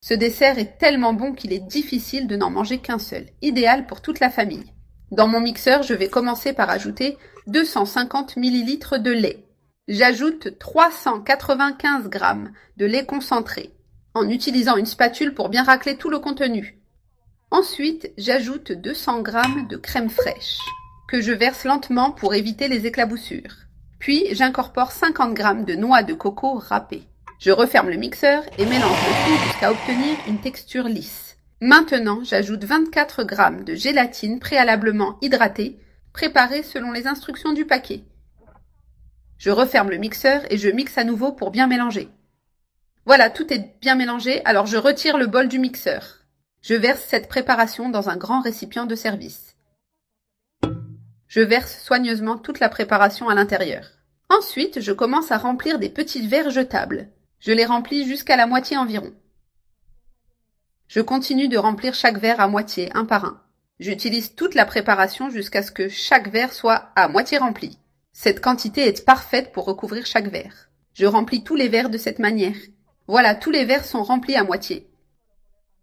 Ce dessert est tellement bon qu'il est difficile de n'en manger qu'un seul, idéal pour toute la famille. Dans mon mixeur, je vais commencer par ajouter 250 ml de lait. J'ajoute 395 g de lait concentré, en utilisant une spatule pour bien racler tout le contenu. Ensuite, j'ajoute 200 g de crème fraîche, que je verse lentement pour éviter les éclaboussures. Puis, j'incorpore 50 g de noix de coco râpées. Je referme le mixeur et mélange le tout jusqu'à obtenir une texture lisse. Maintenant, j'ajoute 24 g de gélatine préalablement hydratée, préparée selon les instructions du paquet. Je referme le mixeur et je mixe à nouveau pour bien mélanger. Voilà, tout est bien mélangé, alors je retire le bol du mixeur. Je verse cette préparation dans un grand récipient de service. Je verse soigneusement toute la préparation à l'intérieur. Ensuite, je commence à remplir des petits verres jetables. Je les remplis jusqu'à la moitié environ. Je continue de remplir chaque verre à moitié, un par un. J'utilise toute la préparation jusqu'à ce que chaque verre soit à moitié rempli. Cette quantité est parfaite pour recouvrir chaque verre. Je remplis tous les verres de cette manière. Voilà, tous les verres sont remplis à moitié.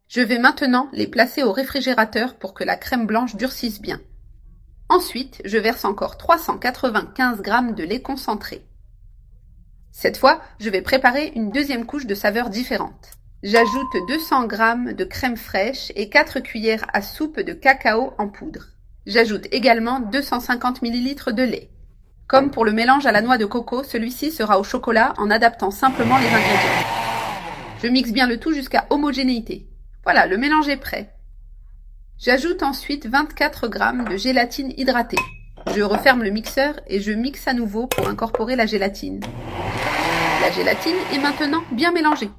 Je vais maintenant les placer au réfrigérateur pour que la crème blanche durcisse bien. Ensuite, je verse encore 395 g de lait concentré. Cette fois, je vais préparer une deuxième couche de saveurs différentes. J'ajoute 200 g de crème fraîche et 4 cuillères à soupe de cacao en poudre. J'ajoute également 250 ml de lait. Comme pour le mélange à la noix de coco, celui-ci sera au chocolat en adaptant simplement les ingrédients. Je mixe bien le tout jusqu'à homogénéité. Voilà, le mélange est prêt. J'ajoute ensuite 24 g de gélatine hydratée. Je referme le mixeur et je mixe à nouveau pour incorporer la gélatine. La gélatine est maintenant bien mélangée.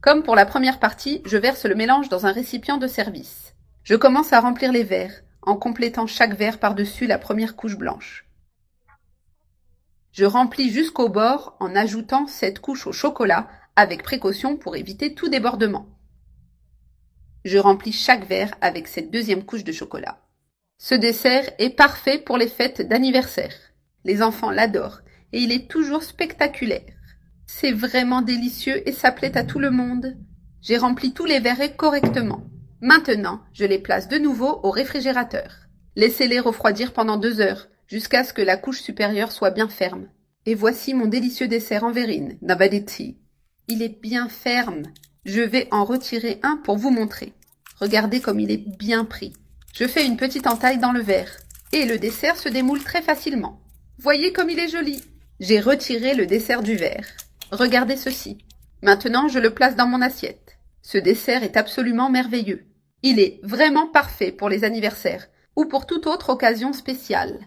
Comme pour la première partie, je verse le mélange dans un récipient de service. Je commence à remplir les verres, en complétant chaque verre par-dessus la première couche blanche. Je remplis jusqu'au bord en ajoutant cette couche au chocolat, avec précaution pour éviter tout débordement. Je remplis chaque verre avec cette deuxième couche de chocolat. Ce dessert est parfait pour les fêtes d'anniversaire. Les enfants l'adorent et il est toujours spectaculaire. C'est vraiment délicieux et ça plaît à tout le monde. J'ai rempli tous les verres correctement. Maintenant, je les place de nouveau au réfrigérateur. Laissez-les refroidir pendant 2 heures, jusqu'à ce que la couche supérieure soit bien ferme. Et voici mon délicieux dessert en verrine, Navaditi. Il est bien ferme. Je vais en retirer un pour vous montrer. Regardez comme il est bien pris. Je fais une petite entaille dans le verre. Et le dessert se démoule très facilement. Voyez comme il est joli. J'ai retiré le dessert du verre. Regardez ceci. Maintenant, je le place dans mon assiette. Ce dessert est absolument merveilleux. Il est vraiment parfait pour les anniversaires ou pour toute autre occasion spéciale.